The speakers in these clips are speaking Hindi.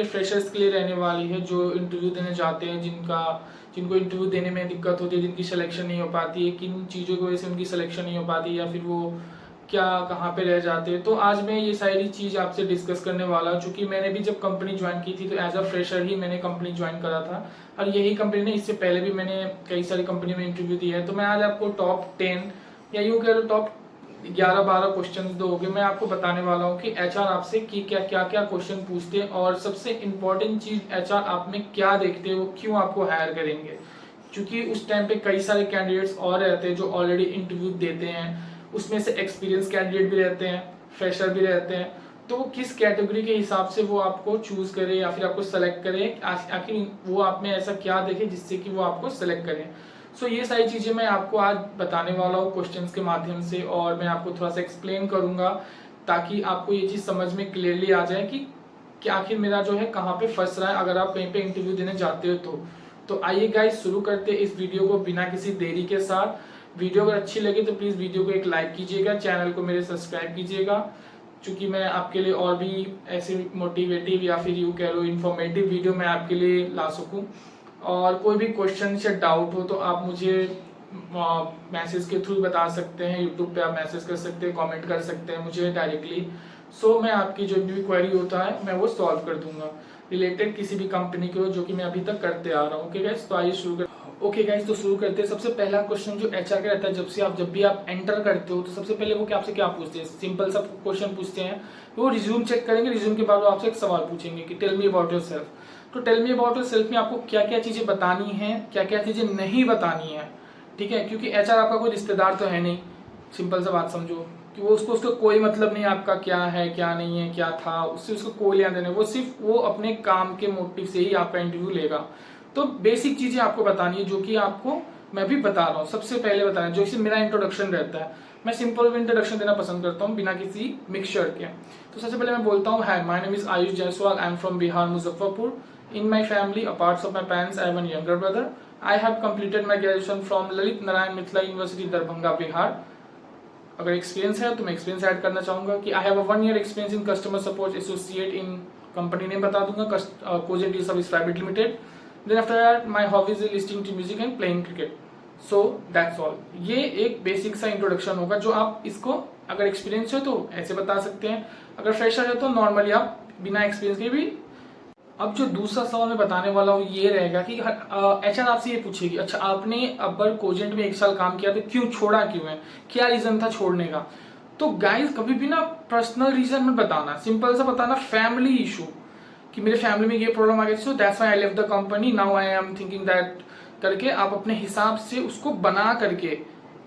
के फ्रेशर्स के लिए रहने वाली है, जो इंटरव्यू देने जाते हैं, जिनको इंटरव्यू देने में दिक्कत होती है, जिनकी सिलेक्शन नहीं हो पाती है, किन चीज़ों की वजह से उनकी सिलेक्शन नहीं हो पाती है, या फिर वो क्या कहाँ पे रह जाते हैं। तो आज मैं ये सारी चीज़ आपसे डिस्कस करने वाला हूँ, चूँकि मैंने भी जब कंपनी ज्वाइन की थी तो एज अ फ्रेशर ही मैंने कंपनी ज्वाइन करा था, और यही कंपनी ने, इससे पहले भी मैंने कई सारी कंपनी में इंटरव्यू दिया है। तो मैं आज आपको टॉप 10 या यूँ कह लो टॉप 11-12 क्वेश्चन दोगे, मैं आपको बताने वाला हूँ कि एचआर आपसे कि क्या क्या क्या क्वेश्चन पूछते हैं, और सबसे इम्पोर्टेंट चीज़ एचआर आप में क्या देखते हैं, वो क्यों आपको हायर करेंगे। क्योंकि उस टाइम पे कई सारे कैंडिडेट्स और रहते हैं जो ऑलरेडी इंटरव्यू देते हैं, उसमें से एक्सपीरियंस कैंडिडेट भी रहते हैं, फ्रेशर भी रहते हैं। तो वो किस कैटेगरी के हिसाब से वो आपको चूज करे या फिर आपको सेलेक्ट करे, आखिर वो आप में ऐसा क्या देखे जिससे कि वो आपको सेलेक्ट करें। सो ये सारी चीज़ें मैं आपको आज बताने वाला हूँ क्वेश्चंस के माध्यम से, और मैं आपको थोड़ा सा एक्सप्लेन करूंगा ताकि आपको ये चीज़ समझ में क्लियरली आ जाए कि आखिर मेरा जो है कहाँ पे फंस रहा है अगर आप कहीं पे इंटरव्यू देने जाते हो तो आइए गाइस शुरू करते हैं इस वीडियो को बिना किसी देरी के साथ। वीडियो अगर अच्छी लगे तो प्लीज़ वीडियो को एक लाइक कीजिएगा, चैनल को मेरे सब्सक्राइब कीजिएगा, क्योंकि मैं आपके लिए और भी ऐसे मोटिवेटिव या फिर यूँ कह लो इन्फॉर्मेटिव वीडियो मैं आपके लिए ला सकूँ। और कोई भी क्वेश्चन या डाउट हो तो आप मुझे मैसेज के थ्रू बता सकते हैं, यूट्यूब पे आप मैसेज कर सकते हैं, कमेंट कर सकते हैं मुझे डायरेक्टली। सो मैं आपकी जो भी क्वेरी होता है मैं वो सॉल्व कर दूंगा रिलेटेड किसी भी कंपनी के हो, जो कि मैं अभी तक करते आ रहा हूँ। ओके गाइस, तो आइए शुरू कर। ओके गाइस, तो शुरू करते हैं। सबसे पहला क्वेश्चन जो एचआर का रहता है, जब भी आप एंटर करते हो तो सबसे पहले वो आपसे क्या पूछते हैं, सिंपल सा क्वेश्चन पूछते हैं। वो रिज्यूम चेक करेंगे, रिज्यूम के बाद वो आपसे एक सवाल पूछेंगे कि tell me about yourself. तो tell me about yourself में आपको क्या क्या चीजें बतानी है, क्या क्या चीजें नहीं बतानी है, ठीक है। क्योंकि एचआर आपका कोई रिश्तेदार तो है नहीं, सिंपल सा बात समझो कि वो उसको कोई मतलब नहीं आपका क्या है क्या नहीं है क्या था, उससे उसको कोई लेना देना, वो सिर्फ वो अपने काम के मोटिव से ही आपका इंटरव्यू लेगा। तो बेसिक चीजें आपको बतानी है, जो कि आपको मैं भी बता रहा हूँ। सबसे पहले बताना है, जो कि मेरा इंट्रोडक्शन रहता है, मैं सिंपल इंट्रोडक्शन देना पसंद करता हूँ बिना किसी मिक्सचर के। तो सबसे पहले मैं बोलता हूँ, hi my name is Ayush Jaiswal, I am from Bihar Muzaffarpur. In my family apart of my parents I have one younger brother. I have completed my graduation from Lalit Narayan Mithila university Darbhanga Bihar. अगर एक्सपीरियंस है तो मैं एक्सपीरियंस ऐड करना चाहूंगा कि I have a 1 year experience in customer support associate in, company name बता दूंगा, Cogent e service private limited. Then after that my hobbies is listening to music and playing cricket. So that's all. ये एक बेसिक सा इंट्रोडक्शन होगा, जो आप इसको अगर एक्सपीरियंस है तो ऐसे बता सकते हैं, अगर फ्रेशर है तो नॉर्मली आप बिना एक्सपीरियंस के भी। अब जो दूसरा सवाल मैं बताने वाला हूँ ये रहेगा कि एचआर आपसे ये पूछेगी, अच्छा आपने अबर कोजेंट में 1 साल काम किया तो क्यों छोड़ा, क्यों है, क्या रीजन था छोड़ने का। तो गाइस कभी भी ना पर्सनल रीजन मत बताना, सिंपल सा बताना फैमिली इशू, कि मेरे फैमिली में ये प्रॉब्लम आ गई, so that's why I left the company, now I am thinking that, करके आप अपने हिसाब से उसको बना करके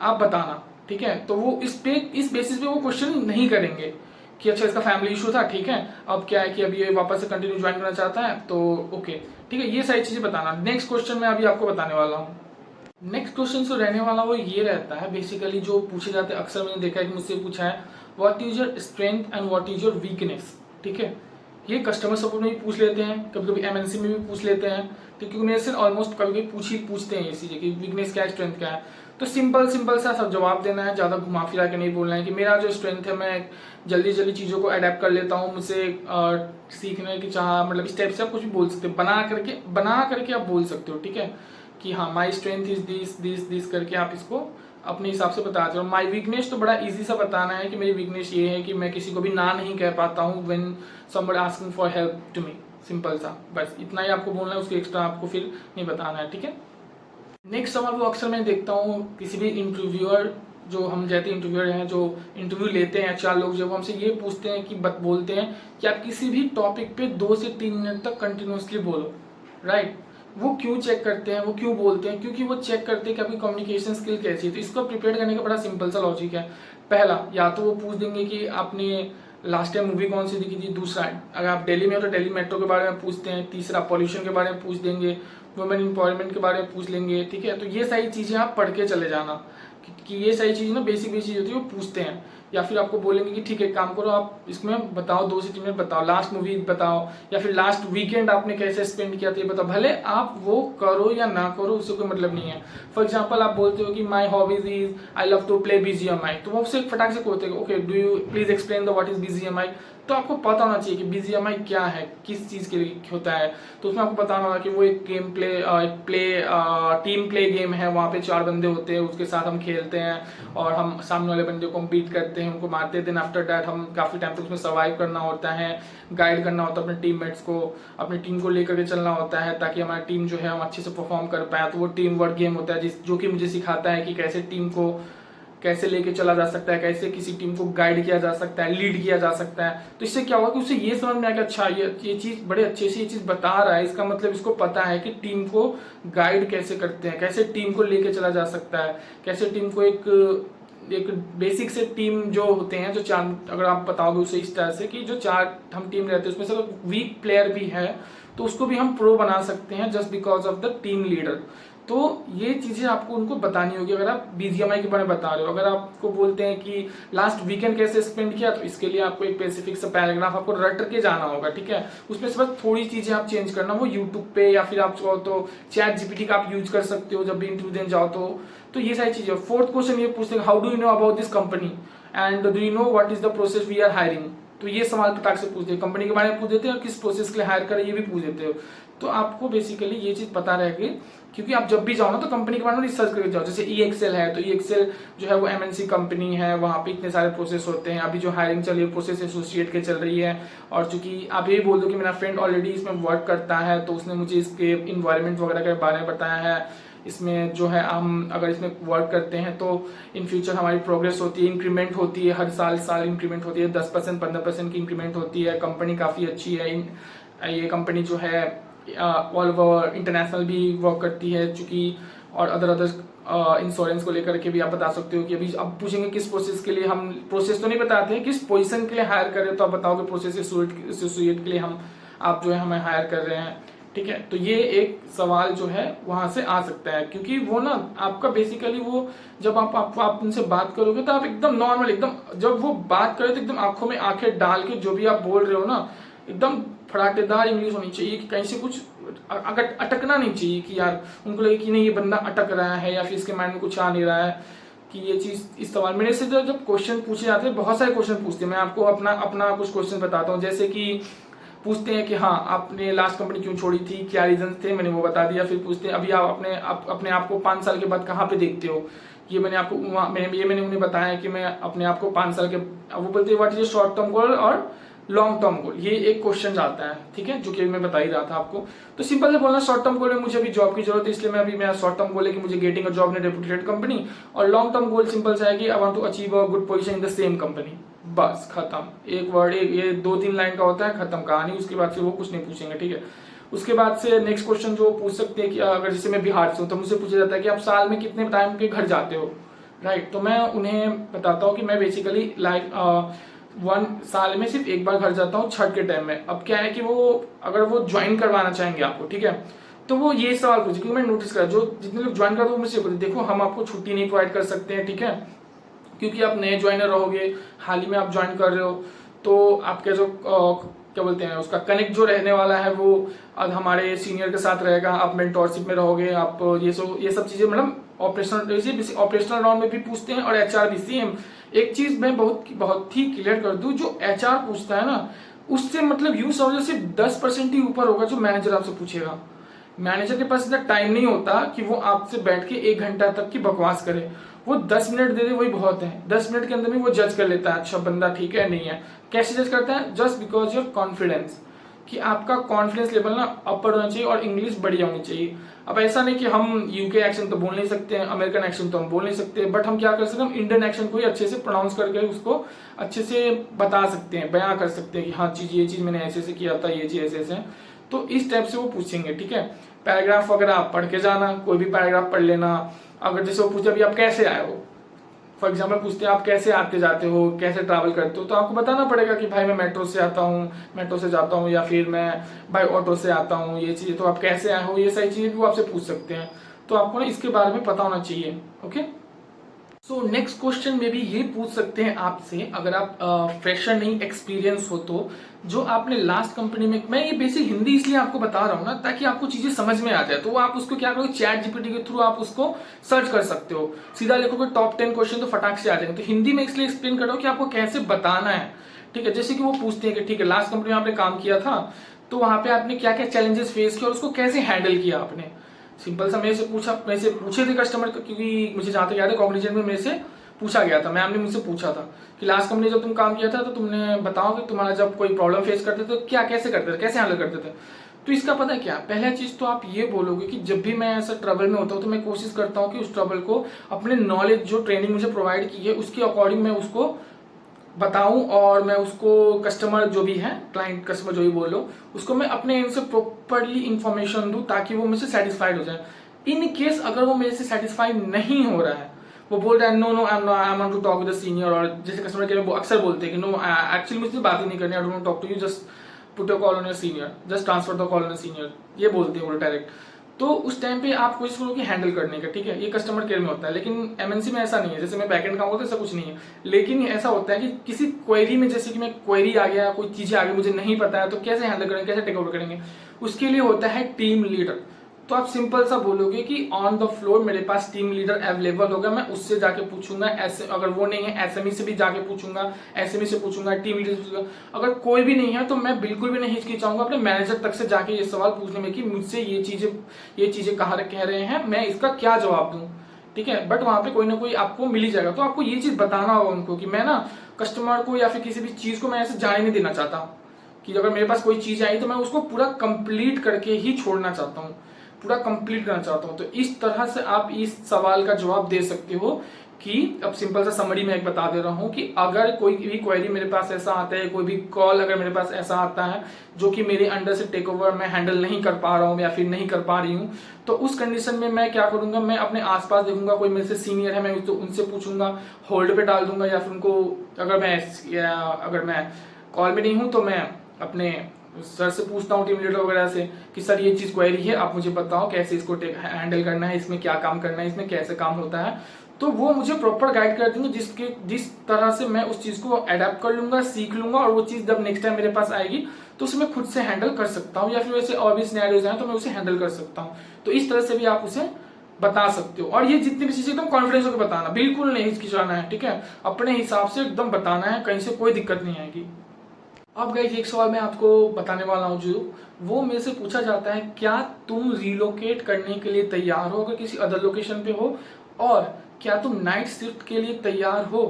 आप बताना, ठीक है। तो वो इस बेसिस पे वो क्वेश्चन नहीं करेंगे कि अच्छा इसका फैमिली इशू था, ठीक है, अब क्या है कि अभी ये वापस से कंटिन्यू ज्वाइन करना चाहता है, तो ओके ठीक है, ये सारी चीजें बताना। नेक्स्ट क्वेश्चन मैं अभी आपको बताने वाला हूँ। नेक्स्ट क्वेश्चन जो रहने वाला वो ये रहता है, बेसिकली जो पूछे जाते हैं अक्सर मैंने देखा है कि मुझसे पूछा है, what is your strength and what is your weakness, ठीक है। ये कस्टमर सपोर्ट में भी पूछ लेते हैं, कभी कभी एमएनसी में भी पूछ लेते हैं, तो क्योंकि मेरे से ऑलमोस्ट कभी कभी पूछते हैं ये चीजें कि वीकनेस क्या है स्ट्रेंथ क्या है। तो सिंपल सा सब जवाब देना है, ज़्यादा घुमा फिरा के नहीं बोलना है कि मेरा जो स्ट्रेंथ है मैं जल्दी जल्दी चीज़ों को अडेप्ट कर लेता हूँ, मुझसे सीखने की चाह, मतलब इस टाइप से आप कुछ भी बोल सकते हो, बना करके आप बोल सकते हो, ठीक है, कि हाँ my strength is this this this करके आप इसको अपने हिसाब से बताते हो। माई वीकनेस तो बड़ा इजी सा बताना है कि मेरी वीकनेस ये है कि मैं किसी को भी ना नहीं कह पाता हूँ when somebody asking for help to me, simple सा, बस इतना ही आपको बोलना है, उसके एक्स्ट्रा आपको फिर नहीं बताना है, ठीक है। नेक्स्ट सवाल वो अक्सर मैं देखता हूँ किसी भी इंटरव्यूअर, जो हम जैसे इंटरव्यूअर हैं जो इंटरव्यू लेते हैं एचआर लोग, जब हमसे ये पूछते हैं कि बोलते हैं कि आप किसी भी टॉपिक पे 2 से 3 मिनट तक कंटिन्यूसली बोलो, राइट। वो क्यों चेक करते हैं, वो क्यों बोलते हैं, क्योंकि वो चेक करते हैं कि आपकी कम्युनिकेशन स्किल कैसी है। तो इसको प्रिपेयर करने का बड़ा सिंपल सा लॉजिक है। पहला, या तो वो पूछ देंगे कि आपने लास्ट टाइम मूवी कौन सी देखी थी। दूसरा, अगर आप दिल्ली में हो तो दिल्ली मेट्रो के बारे में पूछते हैं। तीसरा, पॉल्यूशन के बारे में पूछ देंगे, वुमेन एम्पावरमेंट के बारे में पूछ लेंगे, ठीक है। तो ये सारी चीज़ें आप पढ़ के चले जाना कि ये सारी चीज़ें ना बेसिक चीज़ होती है, वो पूछते हैं। या फिर आपको बोलेंगे कि ठीक है काम करो, आप इसमें बताओ 2 से 3 मिनट बताओ, लास्ट मूवी बताओ, या फिर लास्ट वीकेंड आपने कैसे स्पेंड किया था ये बताओ। भले आप वो करो या ना करो, उससे कोई मतलब नहीं है। फॉर एग्जाम्पल आप बोलते हो कि my hobbies is I love to play BGMI, तो वो उससे फटाक से कहते हैं okay do you please explain the what is BGMI। तो आपको पता होना चाहिए कि BGMI क्या है, किस चीज़ के लिए होता है। तो उसमें आपको पता होगा कि वो एक game play team play game है, वहाँ पे 4 बंदे होते हैं, उसके साथ हम खेलते हैं और हम सामने वाले बंदे को हम बीट करते हैं, उनको मारते हैं। देन आफ्टर डैट हम काफ़ी टाइम तक उसमें सर्वाइव करना होता है, गाइड करना होता है अपने टीममेट्स को, अपनी टीम को लेकर के चलना होता है ताकि हमारी टीम जो है हम अच्छे से परफॉर्म कर पाए। तो वो टीम वर्क गेम होता है जो कि मुझे सिखाता है कि कैसे टीम को कैसे लेके चला जा सकता है, कैसे किसी टीम को गाइड किया जा सकता है, लीड किया जा सकता है। तो इससे क्या होगा कि उसे ये समझ में आएगा, अच्छा ये चीज़ बड़े अच्छे से ये चीज़ बता रहा है, इसका मतलब इसको पता है कि टीम को गाइड कैसे करते हैं, कैसे टीम को लेके चला जा सकता है, कैसे टीम को एक बेसिक से टीम जो होते हैं, जो 4, अगर आप बताओगे उसे इस तरह से कि जो 4 हम टीम रहते हैं उसमें से अगर वीक प्लेयर भी है तो उसको भी हम प्रो बना सकते हैं just because of the team leader. तो ये चीज़ें आपको उनको बतानी होगी अगर आप BGMI के बारे में बता रहे हो। अगर आपको बोलते हैं कि लास्ट वीकेंड कैसे स्पेंड किया, तो इसके लिए आपको एक स्पेसिफिक सा पैराग्राफ आपको रट के जाना होगा, ठीक है। उसमें से बस थोड़ी चीज़ें आप चेंज करना, वो यूट्यूब पे या फिर आप चाहो तो ChatGPT का आप यूज कर सकते हो जब भी इंटरव्यू देने जाओ तो ये सारी चीज़ें। 4th क्वेश्चन ये पूछते हैं, how do you know about this company and do you know what is the process we are hiring. तो ये सवाल पटाख से पूछते हैं, कंपनी के बारे में पूछ देते हैं और किस प्रोसेस के लिए हायर करें ये भी पूछ देते हो। तो आपको बेसिकली ये चीज़ पता रहेगी, क्योंकि आप जब भी जाओ ना तो कंपनी के बारे में रिसर्च करके जाओ। जैसे EXL है तो EXL जो है वो MNC कंपनी है, वहाँ पे इतने सारे प्रोसेस होते हैं। अभी जो हायरिंग चल रही है प्रोसेस एसोसिएट के चल रही है, और चूंकि आप ये बोल दो कि मेरा फ्रेंड ऑलरेडी इसमें वर्क करता है तो उसने मुझे इसके इन्वायरमेंट वगैरह के बारे में बताया है। इसमें जो है हम अगर इसमें वर्क करते हैं तो इन फ्यूचर हमारी प्रोग्रेस होती है, इंक्रीमेंट होती है, हर साल इंक्रीमेंट होती है, 10% 15% की इंक्रीमेंट होती है। कंपनी काफ़ी अच्छी है, ये कंपनी जो है ऑल ओवर इंटरनेशनल भी वर्क करती है चूँकि, और अदर इंश्योरेंस को लेकर के भी आप बता सकते हो कि अभी अब पूछेंगे किस प्रोसेस के लिए, हम प्रोसेस तो नहीं बताते हैं, किस पोजीशन के लिए हायर कर रहे हो तो आप बताओगे प्रोसेस एसोसिएट के लिए आप जो है हमें हायर कर रहे हैं, ठीक है। तो ये एक सवाल जो है वहां से आ सकता है, क्योंकि वो ना आपका बेसिकली वो जब आप उनसे बात करोगे तो आप एकदम नॉर्मल, एकदम जब वो बात करे तो एकदम आंखों में आंखें डाल के जो भी आप बोल रहे हो ना एकदम फटाकेदार इंग्लिश होनी चाहिए कि कहीं से कुछ अगर अटकना नहीं चाहिए कि यार उनको लगे कि नहीं ये बंदा अटक रहा है या फिर इसके माइंड में कुछ आ नहीं रहा है कि ये चीज़ इस सवाल। मेरे से जब क्वेश्चन पूछे जाते हैं, बहुत सारे क्वेश्चन पूछते हैं, मैं आपको अपना कुछ क्वेश्चन बताता हूँ। जैसे कि पूछते हैं कि हाँ आपने लास्ट कंपनी क्यों छोड़ी थी, क्या रीजन थे, मैंने वो बता दिया। फिर पूछते हैं अभी आप अपने आप को 5 साल के बाद कहाँ पे देखते हो, ये मैंने उन्हें बताया कि मैं अपने आप को 5 साल के, वो बोलते हैं what is short term goal और लॉन्ग टर्म गोल, ये एक क्वेश्चन आता है, ठीक है, जो कि मैं बता ही रहा था आपको। तो सिंपल से बोलना, शॉर्ट टर्म गोल में मुझे अभी जॉब की जरूरत है, इसलिए मैं अभी मेरा शॉर्ट टर्म गोल है कि मुझे getting a job in reputed company, और लॉन्ग टर्म गोल सिंपल सा है कि I want to achieve a good position in the same company. बस खत्म, एक वर्ड, ये 2-3 लाइन का होता है, खत्म कहानी। उसके बाद फिर वो कुछ नहीं पूछेंगे, ठीक है। उसके बाद से नेक्स्ट क्वेश्चन जो पूछ सकते हैं कि अगर जैसे मैं बिहार से हूँ तो मुझसे पूछा जाता है कि आप साल में कितने टाइम पे घर जाते हो, राइट। तो मैं उन्हें बताता हूँ कि मैं बेसिकली लाइक 1 साल में सिर्फ एक बार घर जाता हूँ, छठ के टाइम में। अब क्या है कि वो अगर वो ज्वाइन करवाना चाहेंगे आपको, ठीक है, तो वो ये सवाल पूछे, क्योंकि मैं नोटिस करा जो जितने लोग ज्वाइन करते हैं वो मुझसे बोलते देखो हम आपको छुट्टी नहीं प्रोवाइड कर सकते हैं, ठीक है, क्योंकि आप नए ज्वाइनर रहोगे, हाल ही में आप ज्वाइन कर रहे हो, तो आपके जो क्या बोलते हैं उसका कनेक्ट जो रहने वाला है वो अब हमारे सीनियर के साथ रहेगा, आप मेंटोरशिप में रहोगे, आप ये सब चीज़ें मतलब ऑपरेशनल राउंड में भी पूछते हैं, और HR भी सेम। एक चीज़ मैं बहुत ही क्लियर कर दूं, जो HR पूछता है ना उससे मतलब यूं समझो सिर्फ 10% ही ऊपर होगा जो मैनेजर आपसे पूछेगा। मैनेजर के पास इतना टाइम नहीं होता कि वो आपसे बैठ के 1 घंटा तक की बकवास करे, वो 10 मिनट दे दे वही बहुत है। 10 मिनट के अंदर में वो जज कर लेता है, अच्छा बंदा ठीक है नहीं है। कैसे जज करता है? जस्ट बिकॉज योर कॉन्फिडेंस, कि आपका कॉन्फिडेंस लेवल ना अपर होना चाहिए और इंग्लिश बढ़िया होनी चाहिए। अब ऐसा नहीं कि हम यूके एक्सेंट तो बोल नहीं सकते हैं, अमेरिकन एक्सेंट तो हम बोल नहीं सकते, बट हम क्या कर सकते हैं, हम इंडियन एक्सेंट को ही अच्छे से प्रोनाउंस करके उसको अच्छे से बता सकते हैं, बयां कर सकते हैं कि हाँ चीज ये चीज मैंने ऐसे से किया था, ये चीज ऐसे ऐसे। तो इस टाइप से वो पूछेंगे, ठीक है। पैराग्राफ वगैरह आप पढ़ के जाना, कोई भी पैराग्राफ पढ़ लेना। अगर जैसे वो पूछे अभी आप कैसे आए हो, फॉर एग्जाम्पल पूछते हैं आप कैसे आते जाते हो, कैसे ट्रैवल करते हो, तो आपको बताना पड़ेगा कि भाई मैं मेट्रो से आता हूँ, मेट्रो से जाता हूँ, या फिर मैं भाई ऑटो से आता हूँ, ये चीज़। तो आप कैसे आए हो, ये सारी चीज़ें वो आपसे पूछ सकते हैं। तो आपको ना इसके बारे में पता होना चाहिए, ओके। सो नेक्स्ट क्वेश्चन में भी ये पूछ सकते हैं आपसे, अगर आप फ्रेशर नहीं एक्सपीरियंस हो तो, जो आपने लास्ट कंपनी में, मैं ये बेसिक हिंदी इसलिए आपको बता रहा हूँ ना ताकि आपको चीजें समझ में आ जाए, तो आप उसको क्या करोगे, ChatGPT के थ्रू आप उसको सर्च कर सकते हो, सीधा लिखोगे टॉप 10 क्वेश्चन तो फटाक से आ जाएंगे। तो हिंदी में इसलिए एक्सप्लेन कर रहा हूँ कि आपको कैसे बताना है, ठीक है, जैसे कि वो पूछते हैं कि ठीक है लास्ट कंपनी में आपने काम किया था तो वहां पे आपने क्या क्या चैलेंजेस फेस किया और उसको कैसे हैंडल किया आपने। सिंपल सा मेरे से पूछे थे कस्टमर, क्योंकि मुझे जहां तक याद है कॉग्निजेंट में मेरे से पूछा गया था, मैम ने मुझसे पूछा था कि लास्ट कंपनी जब तुम काम किया था तो तुमने बताओ कि तुम्हारा जब कोई प्रॉब्लम फेस करते थे तो क्या कैसे करते थे, कैसे हैंडल करते थे। तो इसका पता है क्या, पहला चीज तो आप ये बोलोगे कि जब भी मैं ऐसा ट्रबल में होता हूँ तो मैं कोशिश करता हूँ कि उस ट्रबल को अपने नॉलेज जो ट्रेनिंग मुझे प्रोवाइड की है उसके अकॉर्डिंग मैं उसको बताऊं और मैं उसको कस्टमर जो भी है, क्लाइंट कस्टमर जो भी बोलो, उसको मैं अपने एंड से प्रॉपरली इंफॉर्मेशन दूं ताकि वो मुझसे सेटिस्फाइड हो जाए। इन केस अगर वो मेरे से सेटिस्फाइड नहीं हो रहा है, वो बोल रहा है no no I want to talk with the senior, और जैसे कस्टमर केयर में वो अक्सर बोलते हैं कि नो एक्चुअली मुझसे बात ही नहीं करनी, I don't want to talk to you, just put your call on your senior, just transfer the call on senior, ये बोलते हैं वो डायरेक्ट। तो उस टाइम पे आप कोशिश करो कि हैंडल करने का, ठीक है, ये कस्टमर केयर में होता है। लेकिन एमएनसी में ऐसा नहीं है, जैसे मैं बैकएंड काम करता हूँ ऐसा कुछ नहीं है। लेकिन ऐसा होता है कि किसी क्वेरी में, जैसे कि मैं क्वेरी आ गया, कोई चीजें आ गई मुझे नहीं पता है, तो कैसे हैंडल करेंगे, कैसे टेक ओवर करेंगे, उसके लिए होता है टीम लीडर। तो आप सिंपल सा बोलोगे कि ऑन द फ्लोर मेरे पास टीम लीडर अवेलेबल होगा, मैं उससे जाके पूछूंगा, ऐसे अगर वो नहीं है एसएमई से भी जाके पूछूंगा, एसएमई से पूछूंगा, टीम लीडर से पूछूंगा। अगर कोई भी नहीं है तो मैं बिल्कुल भी नहीं हिचकिचाऊंगा अपने मैनेजर तक से जाके ये सवाल पूछने में कि मुझसे ये चीजें कहा कह रहे हैं, मैं इसका क्या जवाब दूं, ठीक है। बट वहां पे कोई ना कोई आपको मिल ही जाएगा। तो आपको ये चीज बताना होगा उनको कि मैं ना कस्टमर को या फिर किसी भी चीज को मैं ऐसे जाने नहीं देना चाहता, कि अगर मेरे पास कोई चीज आई तो मैं उसको पूरा कंप्लीट करके ही छोड़ना चाहता हूँ, पूरा कंप्लीट करना चाहता हूं। तो इस तरह से आप इस सवाल का जवाब दे सकते हो कि अब सिंपल सा समरी में एक बता दे रहा हूं कि अगर कोई भी क्वेरी मेरे पास ऐसा आता है, कोई भी कॉल अगर मेरे पास ऐसा आता है जो कि मेरे अंडर से टेक ओवर मैं हैंडल नहीं कर पा रहा हूं या फिर नहीं कर पा रही हूं, तो उस कंडीशन में मैं क्या करूंगा, मैं अपने आसपास देखूंगा कोई मेरे से सीनियर है, मैं उनसे पूछूंगा, होल्ड पे डाल दूंगा, या फिर उनको अगर मैं कॉल में नहीं हूं तो मैं अपने सर से पूछता हूँ, टीम लीडर वगैरह से कि सर ये चीज क्वेरी है, आप मुझे बताओ कैसे इसको हैंडल करना है, इसमें क्या काम करना है, इसमें कैसे काम होता है। तो वो मुझे प्रॉपर गाइड कर देंगे जिस तरह से मैं उस चीज को अडेप्ट कर लूंगा, सीख लूंगा, और वो चीज जब नेक्स्ट टाइम मेरे पास आएगी तो उसे मैं खुद से हैंडल कर सकता हूँ, या फिर वैसे और भी सिनेरियोज हैं तो मैं उसे हैंडल कर सकता हूँ। तो इस तरह से भी आप उसे बता सकते हो। और ये जितनी भी चीजें एकदम कॉन्फिडेंस होकर बताना, बिल्कुल नहीं हिचकिचाना है, ठीक है, अपने हिसाब से एकदम बताना है, कहीं से कोई दिक्कत नहीं आएगी। अब गाइस एक सवाल मैं आपको बताने वाला हूँ, जो वो मेरे से पूछा जाता है, क्या तुम रिलोकेट करने के लिए तैयार हो अगर किसी अदर लोकेशन पे हो, और क्या तुम नाइट शिफ्ट के लिए तैयार हो।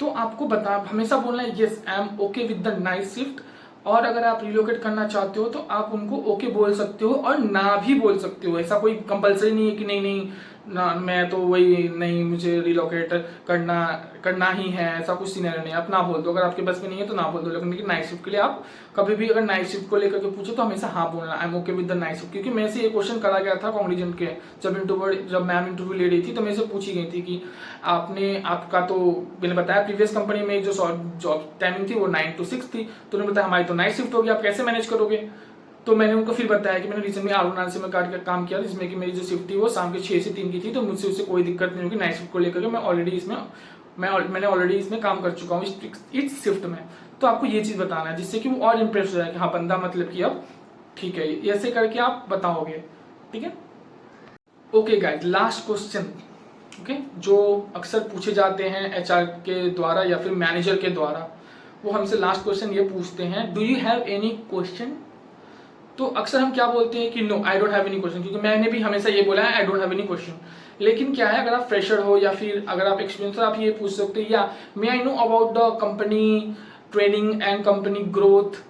तो आपको हमेशा बोलना है yes I am okay with the night shift. और अगर आप रिलोकेट करना चाहते हो तो आप उनको ओके बोल सकते हो और ना भी बोल सकते हो। ऐसा कोई कंपलसरी नहीं है कि नहीं नहीं ना मैं तो वही नहीं, मुझे रिलोकेट करना ही है, ऐसा कुछ सिनेरियो नहीं। आप ना बोल दो, अगर आपके बस में नहीं है तो ना बोल दो। लेकिन नाइट शिफ्ट के लिए आप कभी भी अगर नाइट शिफ्ट को लेकर के पूछो तो हमेशा हाँ बोलना, I am okay with the night shift. क्योंकि मेरे से ये क्वेश्चन करा गया था कॉग्निजेंट के, जब मैम इंटरव्यू ले रही थी तो मेरे से पूछी गई थी कि आपका तो मैंने बताया प्रीवियस कंपनी में जो जॉब टाइमिंग थी वो 9 to 6 थी, तो उन्होंने बताया हमारी तो नाइट शिफ्ट होगी, आप कैसे मैनेज करोगे। तो मैंने उनको फिर बताया कि मैंने रिसेंटली आर से मैं काम किया, जिसमें कि मेरी जो शिफ्ट थी वो शाम के 6 से 3 की थी, तो मुझसे उससे कोई दिक्कत नहीं होगी। नाइट शिफ्ट को लेकर के मैंने ऑलरेडी इसमें काम कर चुका हूँ इस शिफ्ट में। तो आपको ये चीज बताना है जिससे कि वो और इम्प्रेस हो जाए कि हाँ बंदा मतलब कि अब ठीक है, ऐसे करके आप बताओगे, ठीक है। Okay guys, last question, okay, जो अक्सर पूछे जाते हैं एचआर के द्वारा या फिर मैनेजर के द्वारा, वो हमसे लास्ट क्वेश्चन ये पूछते हैं, do you have any question. तो अक्सर हम क्या बोलते हैं कि no I don't have any question, क्योंकि मैंने भी हमेशा ये बोला है I don't have any question. लेकिन क्या है, अगर आप फ्रेशर हो या फिर अगर आप एक्सपीरियंस हो, आप ये पूछ सकते हैं, या may I know about the company training and company growth.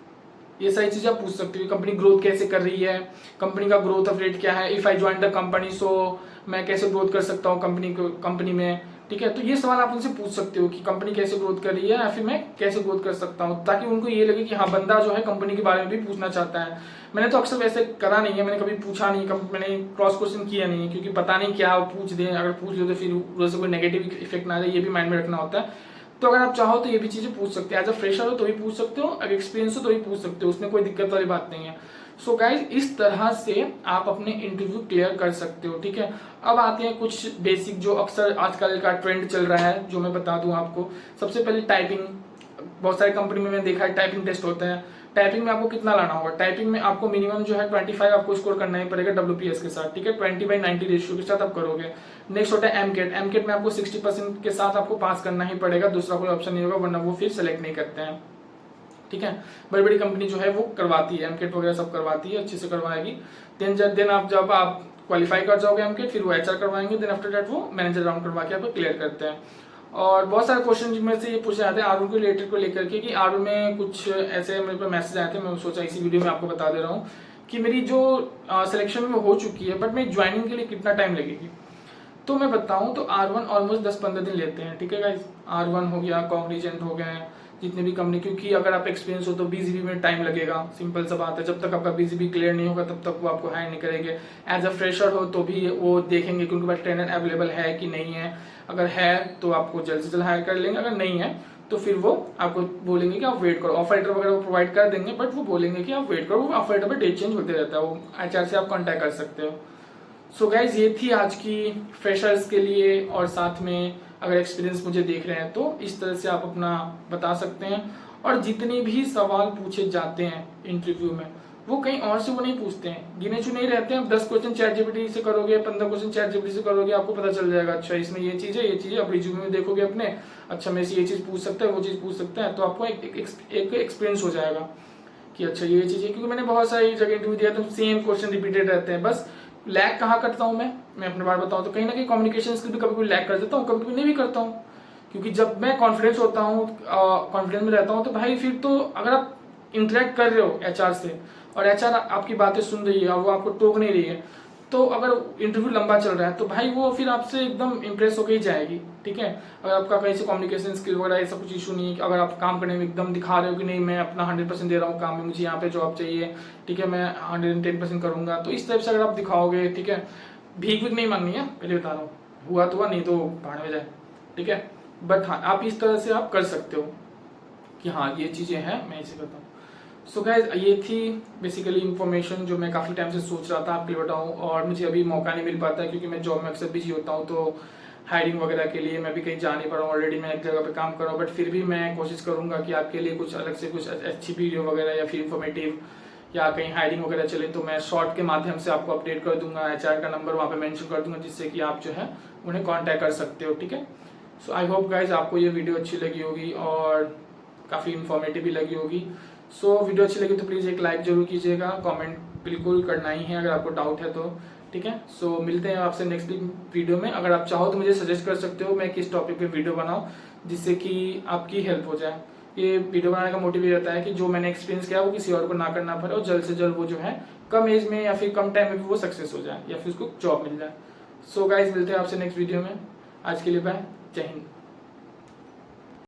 ये सारी चीजें आप पूछ सकते हो, कंपनी ग्रोथ कैसे कर रही है, कंपनी का ग्रोथ ऑफ रेट क्या है, if I join the company so मैं कैसे ग्रोथ कर सकता हूँ कंपनी में, ठीक है। तो ये सवाल आप उनसे पूछ सकते हो कि कंपनी कैसे ग्रोथ कर रही है या फिर मैं कैसे ग्रोथ कर सकता हूँ, ताकि उनको ये लगे कि हाँ बंदा जो है कंपनी के बारे में भी पूछना चाहता है। मैंने तो अक्सर वैसे करा नहीं है, मैंने कभी पूछा नहीं, मैंने क्रॉस क्वेश्चन किया नहीं है, क्योंकि पता नहीं क्या पूछ दें, अगर पूछ लो तो फिर वैसे कोई नेगेटिव इफेक्ट ना आए, ये भी माइंड में रखना होता है। तो अगर आप चाहो तो ये भी चीजें पूछ सकते हैं, एज अ फ्रेशर हो तो भी पूछ सकते हो, अगर एक्सपीरियंस हो तो भी पूछ सकते हो, उसमें कोई दिक्कत वाली बात नहीं है। सो गाइज, इस तरह से आप अपने इंटरव्यू क्लियर कर सकते हो, ठीक है। अब आते हैं कुछ बेसिक जो अक्सर आजकल का ट्रेंड चल रहा है, जो मैं बता दूं आपको। सबसे पहले टाइपिंग, बहुत सारी कंपनी में मैंने देखा है टाइपिंग टेस्ट होता है। टाइपिंग में आपको कितना लाना होगा, टाइपिंग में आपको मिनिमम जो है 25 आपको स्कोर करना ही पड़ेगा WPS के साथ, ठीक है, 20/90 रेशियो के साथ आप करोगे। नेक्स्ट होता है एमकेट में आपको 60% के साथ आपको पास करना ही पड़ेगा, दूसरा कोई ऑप्शन नहीं होगा, वरना वो फिर सेलेक्ट नहीं करते हैं। ठीक है। बड़ी बड़ी कंपनी जो है वो करवाती है, एमकेट वगैरह सब करवाती है, अच्छे से करवाएगी। देन आप जब आप क्वालिफाई कर जाओगे एमकेट, फिर वो एचआर करवाएंगे, देन आफ्टर दैट वो मैनेजर राउंड करवा के आपको क्लियर करते हैं। और बहुत सारे क्वेश्चन जिनमें से ये पूछे जाते हैं आर1 को रिलेटेड को लेकर के कि आर1 में कुछ ऐसे मेरे पे मैसेज आए थे, मैं सोचा इसी वीडियो में आपको बता दे रहा हूँ कि मेरी जो सिलेक्शन में हो चुकी है, बट मेरी ज्वाइनिंग के लिए कितना टाइम लगेगी। तो मैं बताऊं तो R1 ऑलमोस्ट 10-15 दिन लेते हैं, ठीक है गाइस। R1 हो गया, कॉग्निजेंट हो गए, जितने भी कंपनी, क्योंकि अगर आप एक्सपीरियंस हो तो BGP में टाइम लगेगा, सिंपल सा बात है। जब तक आपका BGP क्लियर नहीं होगा तब तक वो आपको हायर नहीं करेंगे। एज अ फ्रेशर हो तो भी वो देखेंगे कि उनके पास ट्रेनर अवेलेबल है कि नहीं है। अगर है तो आपको जल्द से जल्द हायर कर लेंगे, अगर नहीं है तो फिर वो आपको बोलेंगे कि आप वेट करो। ऑफर लेटर वगैरह वो प्रोवाइड कर देंगे, बट वो बोलेंगे कि आप वेट करो। वो ऑफर लेटर पर डेट चेंज होते रहता है, वो HR से आप कॉन्टैक्ट कर सकते हो। सो गाइज ये थी आज की फ्रेशर्स के लिए, और साथ में अगर एक्सपीरियंस मुझे देख रहे हैं तो इस तरह से आप अपना बता सकते हैं। और जितने भी सवाल पूछे जाते हैं इंटरव्यू में वो कहीं और से वो नहीं पूछते हैं, गिने चुने ही रहते हैं। 10 क्वेश्चन ChatGPT से करोगे, 15 क्वेश्चन ChatGPT से करोगे, आपको पता चल जाएगा अच्छा इसमें ये चीज़ है, ये चीज़ है। आप रिज्यूमे में देखोगे अपने, अच्छा मेरे से ये चीज़ पूछ सकता है, वो चीज़ पूछ सकता है, तो आपको एक एक्सपीरियंस हो जाएगा कि अच्छा ये चीज़ है। क्योंकि मैंने बहुत सारी जगह इंटरव्यू दिया तो सेम क्वेश्चन रिपीटेड रहते हैं। बस लैग कहाँ करता हूँ मैं अपने बारे बताऊँ तो कहीं ना कहीं कम्युनिकेशन स्किल भी कभी कभी लैग कर देता हूँ, कभी कभी नहीं भी करता हूँ। क्योंकि जब मैं कॉन्फिडेंस होता हूँ, कॉन्फिडेंस में रहता हूँ, तो भाई फिर तो अगर आप इंटरेक्ट कर रहे हो HR से और HR आपकी बातें सुन रही है और वो आपको टोक नहीं रही है, तो अगर इंटरव्यू लंबा चल रहा है तो भाई वो फिर आपसे एकदम इंप्रेस होकर ही जाएगी, ठीक है। अगर आपका कहीं से कम्युनिकेशन स्किल वगैरह ऐसा कुछ इशू नहीं है, अगर आप काम करने में एकदम दिखा रहे हो कि नहीं मैं अपना 100% दे रहा हूँ काम में, मुझे यहाँ पे जॉब चाहिए, ठीक है, मैं 110% करूंगा, तो इस टाइप से अगर आप दिखाओगे, ठीक है, भीख नहीं मांगनी है, पहले बता रहा हूँ, हुआ तो हुआ, नहीं तो भाड़ में जाए, ठीक है। बट हाँ, आप इस तरह से आप कर सकते हो कि हाँ ये चीज़ें हैं, मैं इसे बताऊँ। सो गाइज ये थी बेसिकली इन्फॉर्मेशन जो मैं काफ़ी टाइम से सोच रहा था आपके लिए बताऊँ, और मुझे अभी मौका नहीं मिल पाता है क्योंकि मैं जॉब में अक्सर बिजी होता हूँ, तो हायरिंग वगैरह के लिए मैं भी कहीं जा नहीं पा रहा हूँ। ऑलरेडी मैं एक जगह पे काम कर रहा हूँ, बट फिर भी मैं कोशिश करूँगा कि आपके लिए कुछ अलग से कुछ अच्छी वीडियो वगैरह या फिर इन्फॉर्मेटिव या कहीं हायरिंग वगैरह चले तो मैं शॉर्ट के माध्यम से आपको अपडेट कर दूंगा। HR का नंबर वहाँ पे मेंशन कर दूंगा जिससे कि आप जो है उन्हें कांटेक्ट कर सकते हो, ठीक है। सो आई होप गाइज आपको ये वीडियो अच्छी लगी होगी और काफ़ी इन्फॉर्मेटिव भी लगी होगी। सो वीडियो अच्छी लगी तो प्लीज़ एक लाइक जरूर कीजिएगा, कमेंट बिल्कुल करना ही है अगर आपको डाउट है तो, ठीक है। सो मिलते हैं आपसे नेक्स्ट वीडियो में। अगर आप चाहो तो मुझे सजेस्ट कर सकते हो मैं किस टॉपिक पे वीडियो बनाऊं जिससे कि आपकी हेल्प हो जाए। ये वीडियो बनाने का मोटिव ये रहता है कि जो मैंने एक्सपीरियंस किया वो किसी और को ना करना पड़े और जल्द से जल्द वो जो है कम एज में या फिर कम टाइम में भी वो सक्सेस हो जाए या फिर उसको जॉब मिल जाए। सो गाइज मिलते हैं आपसे नेक्स्ट वीडियो में, आज के लिए बाय, जय हिंद।